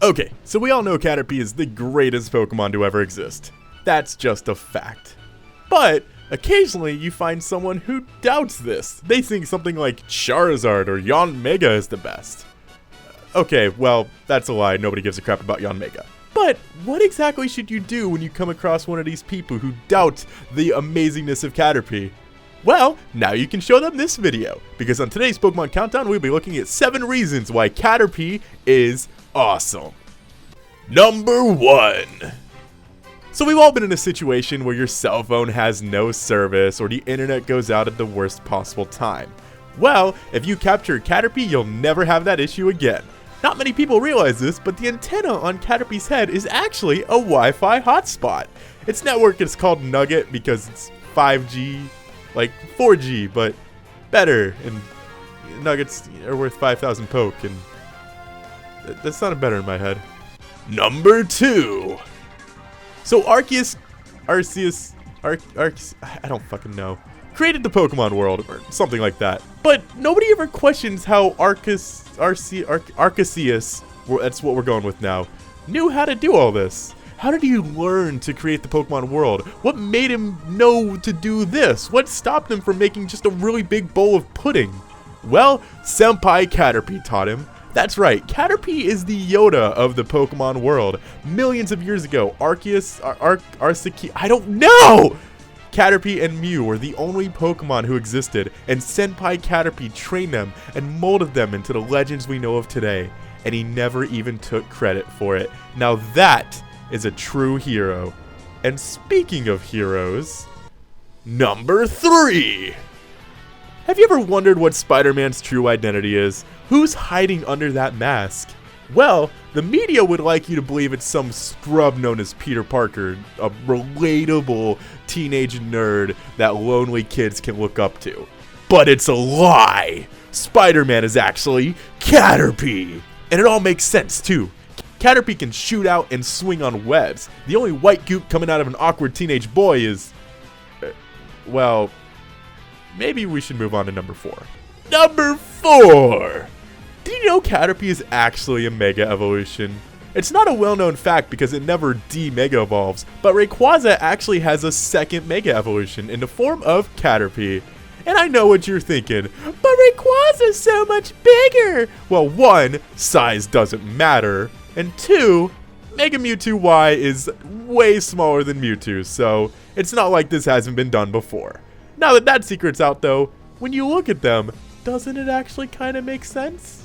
Okay, so we all know Caterpie is the greatest Pokemon to ever exist. That's just a fact. But occasionally you find someone who doubts this. They think something like Charizard or Yanmega is the best. Okay, well, that's a lie. Nobody gives a crap about Yanmega. But what exactly should you do when you come across one of these people who doubt the amazingness of Caterpie? Well, now you can show them this video, because on today's Pokemon Countdown, we'll be looking at 7 reasons why Caterpie is awesome. Number 1. So we've all been in a situation where your cell phone has no service or the internet goes out at the worst possible time. Well, if you capture Caterpie, you'll never have that issue again. Not many people realize this, but the antenna on Caterpie's head is actually a Wi-Fi hotspot. Its network is called Nugget because it's 5G, like 4G, but better, and Nuggets are worth 5,000 poke, and that sounded better in my head. Number 2. So Arceus, I don't fucking know, created the Pokemon world, or something like that. But nobody ever questions how Arceus, that's what we're going with now, knew how to do all this. How did he learn to create the Pokemon world? What made him know to do this? What stopped him from making just a really big bowl of pudding? Well, Senpai Caterpie taught him. That's right, Caterpie is the Yoda of the Pokemon world. Millions of years ago, Arceus, I don't know! Caterpie and Mew were the only Pokemon who existed, and Senpai Caterpie trained them and molded them into the legends we know of today. And he never even took credit for it. Now that is a true hero. And speaking of heroes, number 3. Have you ever wondered what SpiderMan's true identity is? Who's hiding under that mask? Well, the media would like you to believe it's some scrub known as Peter Parker, a relatable teenage nerd that lonely kids can look up to. But it's a lie! Spider-Man is actually Caterpie! And it all makes sense too. Caterpie can shoot out and swing on webs. The only white goop coming out of an awkward teenage boy is... well, maybe we should move on to number 4. Number 4! Do you know Caterpie is actually a Mega Evolution? It's not a well-known fact because it never de-Mega Evolves, but Rayquaza actually has a second Mega Evolution in the form of Caterpie. And I know what you're thinking, but Rayquaza's so much bigger! Well, 1, size doesn't matter, and 2, Mega Mewtwo Y is way smaller than Mewtwo, so it's not like this hasn't been done before. Now that that secret's out though, when you look at them, doesn't it actually kind of make sense?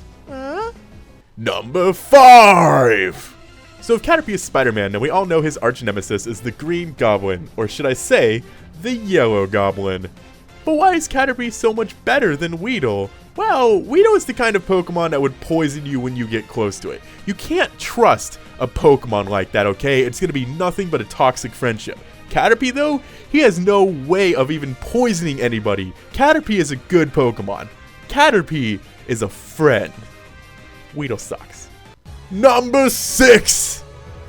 Number 5! So if Caterpie is Spider-Man, then we all know his arch nemesis is the Green Goblin, or should I say, the Yellow Goblin. But why is Caterpie so much better than Weedle? Well, Weedle is the kind of Pokemon that would poison you when you get close to it. You can't trust a Pokemon like that, okay? It's gonna be nothing but a toxic friendship. Caterpie, though, he has no way of even poisoning anybody. Caterpie is a good Pokemon. Caterpie is a friend. Weedle sucks. Number 6!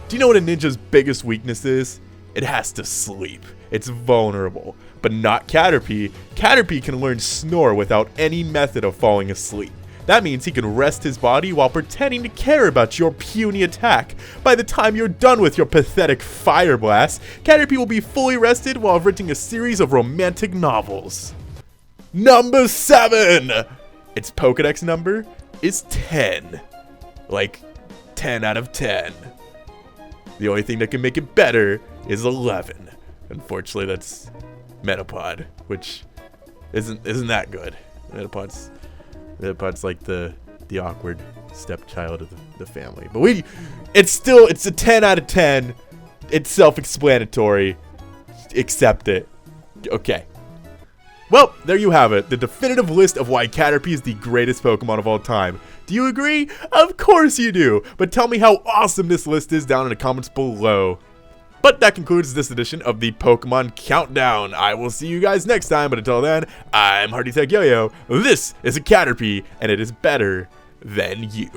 Do you know what a ninja's biggest weakness is? It has to sleep. It's vulnerable. But not Caterpie. Caterpie can learn Snore without any method of falling asleep. That means he can rest his body while pretending to care about your puny attack. By the time you're done with your pathetic Fire Blast, Caterpie will be fully rested while writing a series of romantic novels. Number 7! Its Pokedex number is 10. Like 10 out of 10. The only thing that can make it better is 11. Unfortunately, that's Metapod, which isn't that good. Metapod's like the awkward stepchild of the family. But it's a 10 out of 10. It's self-explanatory. Accept it. Okay. Well, there you have it. The definitive list of why Caterpie is the greatest Pokemon of all time. Do you agree? Of course you do. But tell me how awesome this list is down in the comments below. But that concludes this edition of the Pokemon Countdown. I will see you guys next time, but until then, I'm Hardy Tech Yo-Yo. This is a Caterpie, and it is better than you.